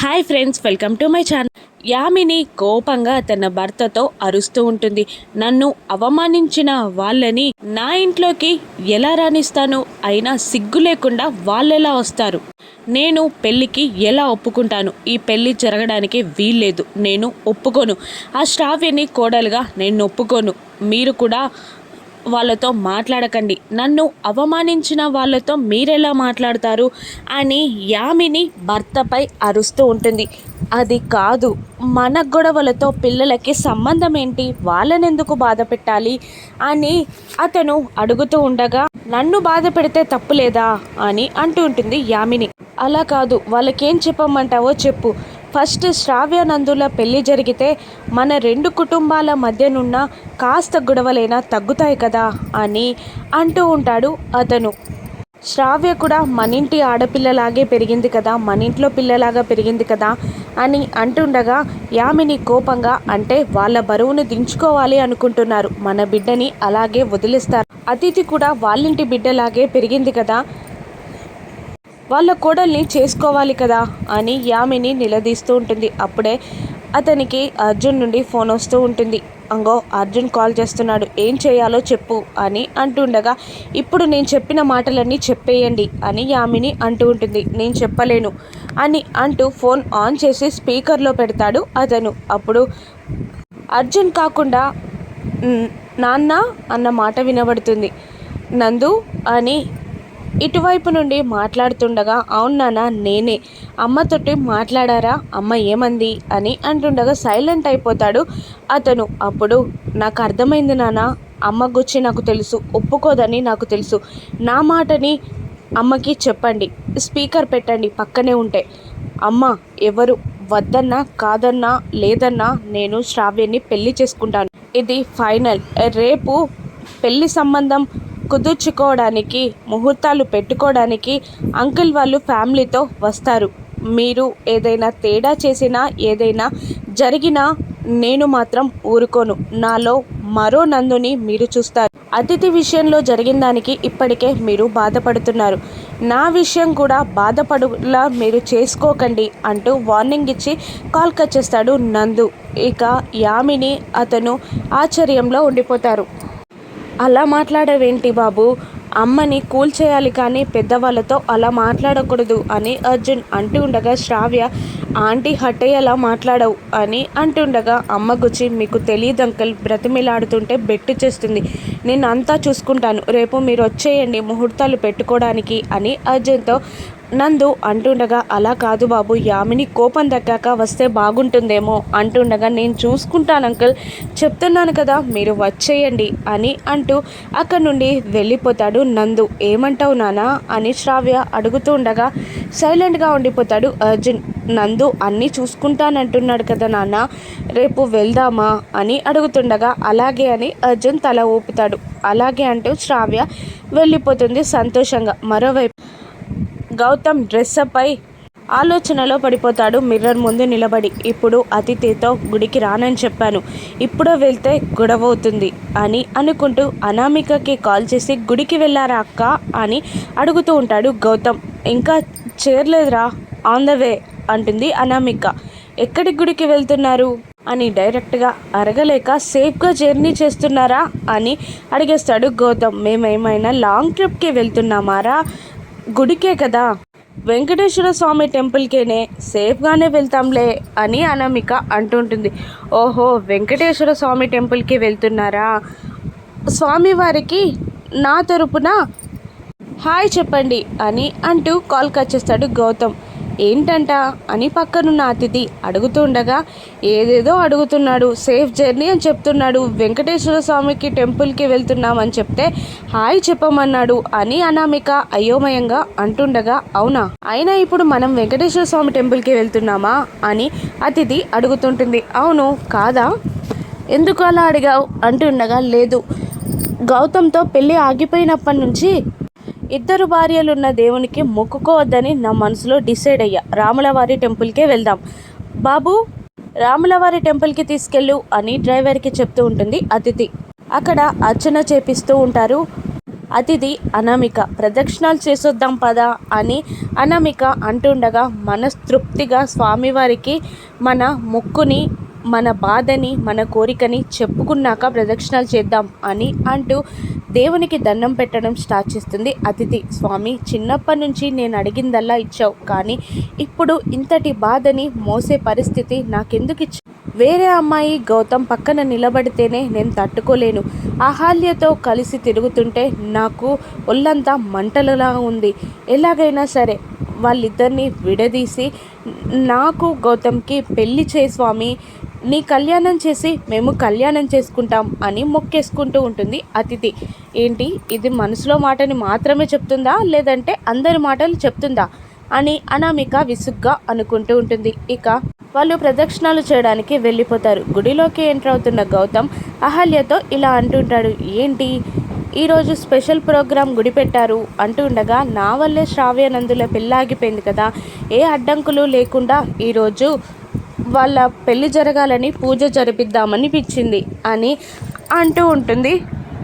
Hi friends, welcome to my channel. Yamini కోపంగా తన భర్తతో అరుస్తూ ఉంటుంది. నన్ను అవమానించిన వాళ్ళని నా ఇంట్లోకి ఎలా రాణిస్తాను? అయినా సిగ్గు లేకుండా వాళ్ళెలా వస్తారు? నేను పెళ్ళికి ఎలా ఒప్పుకుంటాను? ఈ పెళ్ళి జరగడానికి వీల్లేదు, నేను ఒప్పుకోను. ఆ శ్రావ్యని కోడలుగా నేను ఒప్పుకోను. మీరు కూడా వాళ్ళతో మాట్లాడకండి. నన్ను అవమానించిన వాళ్ళతో మీరెలా మాట్లాడతారు అని యామిని భర్తపై అరుస్తూ ఉంటుంది. అది కాదు, మన గొడవలతో పిల్లలకి సంబంధం ఏంటి? వాళ్ళని ఎందుకు బాధ పెట్టాలి అని అతను అడుగుతూ ఉండగా, నన్ను బాధ పెడితే తప్పులేదా అని అంటూ ఉంటుంది యామిని. అలా కాదు, వాళ్ళకేం చెప్పమంటావో చెప్పు. ఫస్ట్ శ్రావ్య నందుల పెళ్లి జరిగితే మన రెండు కుటుంబాల మధ్యనున్న కాస్త గొడవలైనా తగ్గుతాయి కదా అని అంటూ ఉంటాడు అతను. శ్రావ్య కూడా మనింటి ఆడపిల్లలాగే పెరిగింది కదా, మన ఇంట్లో పిల్లలాగా పెరిగింది కదా అని అంటుండగా యామిని కోపంగా, అంటే వాళ్ళ బరువును దించుకోవాలి అనుకుంటున్నారు, మన బిడ్డని అలాగే వదిలేస్తారు. అతిథి కూడా వాళ్ళింటి బిడ్డలాగే పెరిగింది కదా, వాళ్ళ కోడల్ని చేసుకోవాలి కదా అని యామిని నిలదీస్తూ ఉంటుంది. అప్పుడే అతనికి అర్జున్ నుండి ఫోన్ వస్తూ ఉంటుంది. అంగో అర్జున్ కాల్ చేస్తున్నాడు, ఏం చేయాలో చెప్పు అని అంటుండగా, ఇప్పుడు నేను చెప్పిన మాటలన్నీ చెప్పేయండి అని యామిని అంటూ ఉంటుంది. నేను చెప్పలేను అని అంటూ ఫోన్ ఆన్ చేసి స్పీకర్లో పెడతాడు అతను. అప్పుడు అర్జున్ కాకుండా నాన్న అన్న మాట వినబడుతుంది. నందు అని ఇటువైపు నుండి మాట్లాడుతుండగా, అవును నాన్న నేనే, అమ్మతోటి మాట్లాడారా, అమ్మ ఏమంది అని అంటుండగా సైలెంట్ అయిపోతాడు అతను. అప్పుడు నాకు అర్థమైంది నాన్న, అమ్మ గురించి నాకు తెలుసు, ఒప్పుకోదని నాకు తెలుసు. నా మాటని అమ్మకి చెప్పండి, స్పీకర్ పెట్టండి పక్కనే ఉంటే. అమ్మ ఎవరు వద్దన్నా కాదన్నా లేదన్నా నేను శ్రావ్యాన్ని పెళ్లి చేసుకుంటాను, ఇది ఫైనల్. రేపు పెళ్లి సంబంధం కుదుర్చుకోవడానికి, ముహూర్తాలు పెట్టుకోవడానికి అంకుల్ వాళ్ళు ఫ్యామిలీతో వస్తారు. మీరు ఏదైనా తేడా చేసినా, ఏదైనా జరిగినా నేను మాత్రం ఊరుకోను. నాలో మరో నందుని మీరు చూస్తారు. అతిథి విషయంలో జరిగిన దానికి ఇప్పటికే మీరు బాధపడుతున్నారు, నా విషయం కూడా బాధపడులా మీరు చేసుకోకండి అంటూ వార్నింగ్ ఇచ్చి కాల్ కట్ చేస్తాడు నందు. ఇక యామిని అతను ఆశ్చర్యంలో ఉండిపోతారు. అలా మాట్లాడవేంటి బాబు, అమ్మని కూల్ చేయాలి కానీ పెద్దవాళ్ళతో అలా మాట్లాడకూడదు అని అర్జున్ అంటూ ఉండగా, శ్రావ్య ఆంటీ హట్ అయ్యేలా మాట్లాడవు అని అంటుండగా, అమ్మ గుచ్చి మీకు తెలియదు అంకల్, బ్రతిమిలాడుతుంటే బెట్టు చేస్తుంది, నేను అంతా చూసుకుంటాను, రేపు మీరు వచ్చేయండి ముహూర్తాలు పెట్టుకోవడానికి అని అర్జున్తో నందు అంటుండగా, అలా కాదు బాబు, యామిని కోపం తగ్గాక వస్తే బాగుంటుందేమో అంటుండగా, నేను చూసుకుంటాను అంకుల్, చెప్తున్నాను కదా మీరు వచ్చేయండి అని అంటూ అక్కడి నుండి వెళ్ళిపోతాడు నందు. ఏమంటావు నానా అని శ్రావ్య అడుగుతూ ఉండగా సైలెంట్గా ఉండిపోతాడు అర్జున్. నందు అన్నీ చూసుకుంటానంటున్నాడు కదా నాన్న, రేపు వెళ్దామా అని అడుగుతుండగా, అలాగే అని అర్జున్ తల ఊపుతాడు. అలాగే అంటూ శ్రావ్య వెళ్ళిపోతుంది సంతోషంగా. మరోవైపు గౌతమ్ డ్రెస్అప్ అయి ఆలోచనలో పడిపోతాడు మిర్రర్ ముందు నిలబడి. ఇప్పుడు అతిథితో గుడికి రానని చెప్పాను, ఇప్పుడో వెళ్తే గొడవ అవుతుంది అని అనుకుంటూ అనామికకి కాల్ చేసి, గుడికి వెళ్ళారా అక్క అని అడుగుతూ ఉంటాడు గౌతమ్. ఇంకా చేరలేదురా, ఆన్ ద వే అంటుంది అనామిక. ఎక్కడి గుడికి వెళ్తున్నారు అని డైరెక్ట్గా అరగలేక, సేఫ్గా జర్నీ చేస్తున్నారా అని అడిగేస్తాడు గౌతమ్. మేమేమైనా లాంగ్ ట్రిప్కి వెళ్తున్నామారా, గుడికే కదా, వెంకటేశ్వర స్వామి టెంపుల్కేనే, సేఫ్గానే వెళ్తాంలే అని అనామిక అంటుంటుంది. ఓహో వెంకటేశ్వర స్వామి టెంపుల్కి వెళ్తున్నారా, స్వామివారికి నా తరపున హాయ్ చెప్పండి అని అంటూ కాల్ కట్ చేస్తాడు గౌతమ్. ఏంటంట అని పక్కనున్న అతిథి అడుగుతూ ఉండగా, ఏదేదో అడుగుతున్నాడు, సేఫ్ జర్నీ అని చెప్తున్నాడు, వెంకటేశ్వర స్వామికి టెంపుల్కి వెళ్తున్నామని చెప్తే హాయ్ చెప్పమన్నాడు అని అనామిక అయోమయంగా అంటుండగా, అవునా, అయినా ఇప్పుడు మనం వెంకటేశ్వర స్వామి టెంపుల్కి వెళ్తున్నామా అని అతిథి అడుగుతుంటుంది. అవును కాదా, ఎందుకు అలా అడిగావు అంటుండగా, లేదు గౌతమ్తో పెళ్ళి ఆగిపోయినప్పటి నుంచి ఇద్దరు భార్యలున్న దేవునికి మొక్కుకోవద్దని నా మనసులో డిసైడ్ అయ్యా, రాములవారి టెంపుల్కే వెళ్దాం బాబు, రాములవారి టెంపుల్కి తీసుకెళ్ళు అని డ్రైవర్కి చెప్తూ ఉంటుంది అతిథి. అక్కడ అర్చన చేపిస్తూ ఉంటారు అతిథి అనామిక. ప్రదక్షిణాలు చేసొద్దాం పదా అని అనామిక అంటుండగా మనస్తృప్తిగా స్వామివారికి మన మొక్కుని, మన బాధని, మన కోరికని చెప్పుకున్నాక ప్రదక్షిణాలు చేద్దాం అని అంటూ దేవునికి దండం పెట్టడం స్టార్ట్ చేస్తుంది అతిథి. స్వామి, చిన్నప్పటి నుంచి నేను అడిగిందల్లా ఇచ్చావు, కానీ ఇప్పుడు ఇంతటి బాధని మోసే పరిస్థితి నాకెందుకు ఇచ్చావు? వేరే అమ్మాయి గౌతమ్ పక్కన నిలబడితేనే నేను తట్టుకోలేను. అహల్యతో కలిసి తిరుగుతుంటే నాకు ఒళ్ళంతా మంటలులా ఉంది. ఎలాగైనా సరే వాళ్ళిద్దరిని విడదీసి నాకు గౌతమ్కి పెళ్లి చేయి స్వామి, నీ కళ్యాణం చేసి మేము కళ్యాణం చేసుకుంటాం అని మొక్కేసుకుంటూ ఉంటుంది అతిథి. ఏంటి, ఇది మనసులో మాటని మాత్రమే చెప్తుందా, లేదంటే అందరి మాటలు చెప్తుందా అని అనామిక విసుగ్గా అనుకుంటూ ఉంటుంది. ఇక వాళ్ళు ప్రదక్షిణాలు చేయడానికి వెళ్ళిపోతారు. గుడిలోకి ఎంటర్ అవుతున్న గౌతమ్ అహల్యతో ఇలా అంటుంటాడు, ఏంటి ఈరోజు స్పెషల్ ప్రోగ్రాం గుడి పెట్టారు అంటూ ఉండగా, నా వల్లే శ్రావ్యానందుల పెళ్ళాగిపోయింది కదా, ఏ అడ్డంకులు లేకుండా ఈరోజు వాళ్ళ పెళ్లి జరగాలని పూజ జరిపిద్దామనిపించింది అని అంటూ ఉంటుంది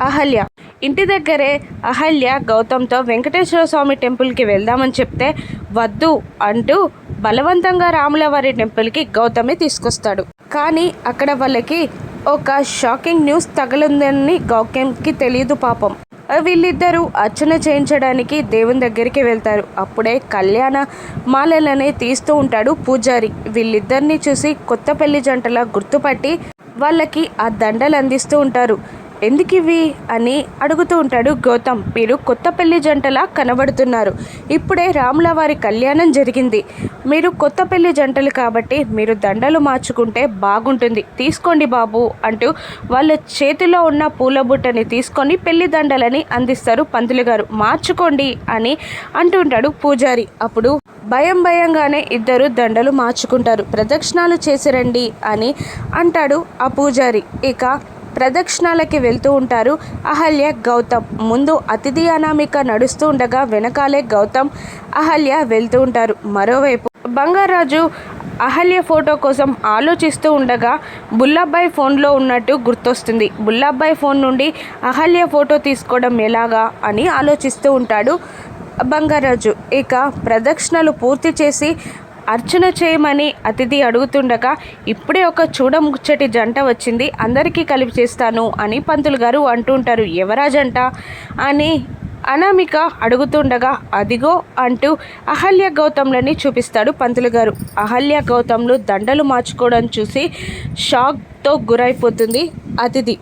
అహల్య. ఇంటి దగ్గరే అహల్య గౌతమ్తో వెంకటేశ్వర స్వామి టెంపుల్కి వెళ్దామని చెప్తే వద్దు అంటూ బలవంతంగా రాములవారి టెంపుల్కి గౌతమే తీసుకొస్తాడు. కానీ అక్కడ వాళ్ళకి ఒక షాకింగ్ న్యూస్ తగలుందని గౌతమ్కి తెలియదు పాపం. వీళ్ళిద్దరూ అర్చన చేయించడానికి దేవుని దగ్గరికి వెళ్తారు. అప్పుడే కళ్యాణ మాలలని తీస్తూ ఉంటాడు పూజారి. వీళ్ళిద్దరిని చూసి కొత్త పెళ్లి జంటలా గుర్తుపట్టి వాళ్ళకి ఆ దండలు అందిస్తూ ఉంటారు. ఎందుకు ఇవి అని అడుగుతూ ఉంటాడు గౌతమ్. మీరు కొత్త పెళ్లి జంటలా కనబడుతున్నారు, ఇప్పుడే రాముల వారి కళ్యాణం జరిగింది, మీరు కొత్త పెళ్లి జంటలు కాబట్టి మీరు దండలు మార్చుకుంటే బాగుంటుంది, తీసుకోండి బాబు అంటూ వాళ్ళ చేతిలో ఉన్న పూల బుట్టని తీసుకొని పెళ్లి దండలని అందిస్తారు పంతులు గారు. మార్చుకోండి అని అంటుంటాడు పూజారి. అప్పుడు భయంగానే ఇద్దరు దండలు మార్చుకుంటారు. ప్రదక్షిణాలు చేసిరండి అని అంటాడు ఆ పూజారి. ఇక ప్రదక్షిణాలకి వెళ్తూ ఉంటారు అహల్య గౌతమ్. ముందు అతిథి అనామిక నడుస్తూ ఉండగా వెనకాలే గౌతమ్ అహల్య వెళ్తూ ఉంటారు. మరోవైపు బంగారాజు అహల్య ఫోటో కోసం ఆలోచిస్తూ ఉండగా బుల్లబ్బాయి ఫోన్లో ఉన్నట్టు గుర్తొస్తుంది. బుల్లబ్బాయి ఫోన్ నుండి అహల్య ఫోటో తీసుకోవడం ఎలాగా అని ఆలోచిస్తూ ఉంటాడు బంగారాజు. ఇక ప్రదక్షిణలు పూర్తి చేసి అర్చన చేయమని అతిథి అడుగుతుండగా ఇప్పుడే ఒక చూడముచ్చటి జంట వచ్చింది, అందరికీ కలిపి చేస్తాను అని పంతులు గారు అంటుంటారు. ఎవరా జంట అని అనామిక అడుగుతుండగా అదిగో అంటూ అహల్య గౌతమ్లని చూపిస్తాడు పంతులు గారు. అహల్య గౌతమ్లు దండలు మార్చుకోవడం చూసి షాక్తో గురైపోతుంది అతిథి.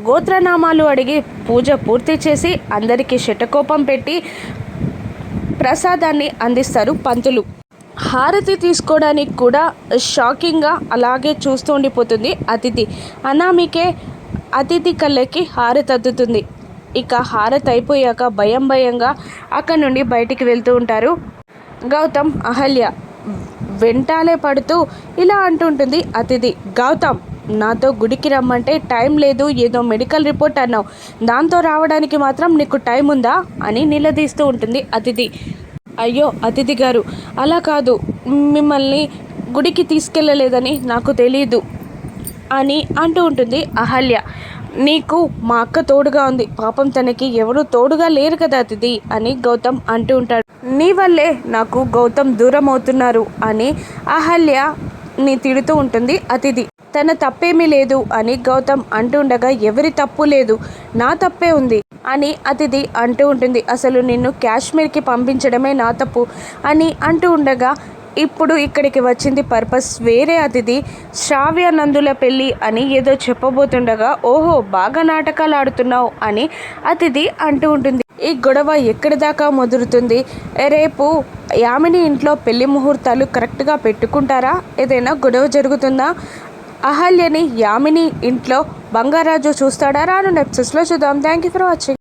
గోత్రనామాలు అడిగి పూజ పూర్తి చేసి అందరికీ శటకోపం పెట్టి ప్రసాదాన్ని అందిస్తారు పంతులు. హారతి తీసుకోవడానికి కూడా షాకింగ్గా అలాగే చూస్తూ ఉండిపోతుంది అతిథి. అనామికే అతిథి కళ్ళకి హారతి అద్దుతుంది. ఇక హారతి అయిపోయాక భయంగా అక్కడి నుండి బయటికి వెళ్తూ ఉంటారు గౌతమ్ అహల్య. వెంటాలే పడుతూ ఇలా అంటుంటుంది అతిథి, గౌతమ్ నాతో గుడికి రమ్మంటే టైం లేదు, ఏదో మెడికల్ రిపోర్ట్ అన్నావు, దాంతో రావడానికి మాత్రం నీకు టైం ఉందా అని నిలదీస్తూ ఉంటుంది అతిథి. అయ్యో అతిథి గారు, అలా కాదు, మిమ్మల్ని గుడికి తీసుకెళ్ళలేదని నాకు తెలీదు అని అంటూ ఉంటుంది అహల్య. నీకు మా అక్క తోడుగా ఉంది, పాపం తనకి ఎవరు తోడుగా లేరు కదా అతిథి అని గౌతమ్ అంటూ ఉంటాడు. నీ వల్లే నాకు గౌతమ్ దూరం అవుతున్నారు అని అహల్య ని తిడుతూ ఉంటుంది అతిథి. తన తప్పేమీ లేదు అని గౌతమ్ అంటుండగా ఎవరి తప్పు లేదు, నా తప్పే ఉంది అని అతిథి అంటూ ఉంటుంది. అసలు నిన్ను కాశ్మీర్కి పంపించడమే నా తప్పు అని అంటూ ఉండగా ఇప్పుడు ఇక్కడికి వచ్చింది పర్పస్ వేరే. అతిథి శ్రావ్యానందుల పెళ్ళి అని ఏదో చెప్పబోతుండగా ఓహో బాగా నాటకాలు ఆడుతున్నావు అని అతిథి అంటూ ఉంటుంది. ఈ గొడవ ఎక్కడి దాకా ముదురుతుంది? రేపు యామిని ఇంట్లో పెళ్లి ముహూర్తాలు కరెక్ట్గా పెట్టుకుంటారా? ఏదైనా గొడవ జరుగుతుందా? అహల్యని యామిని ఇంట్లో బంగారాజు చూస్తాడా? రాను ఎపిసోడ్స్లో చూద్దాం. Thank you for watching.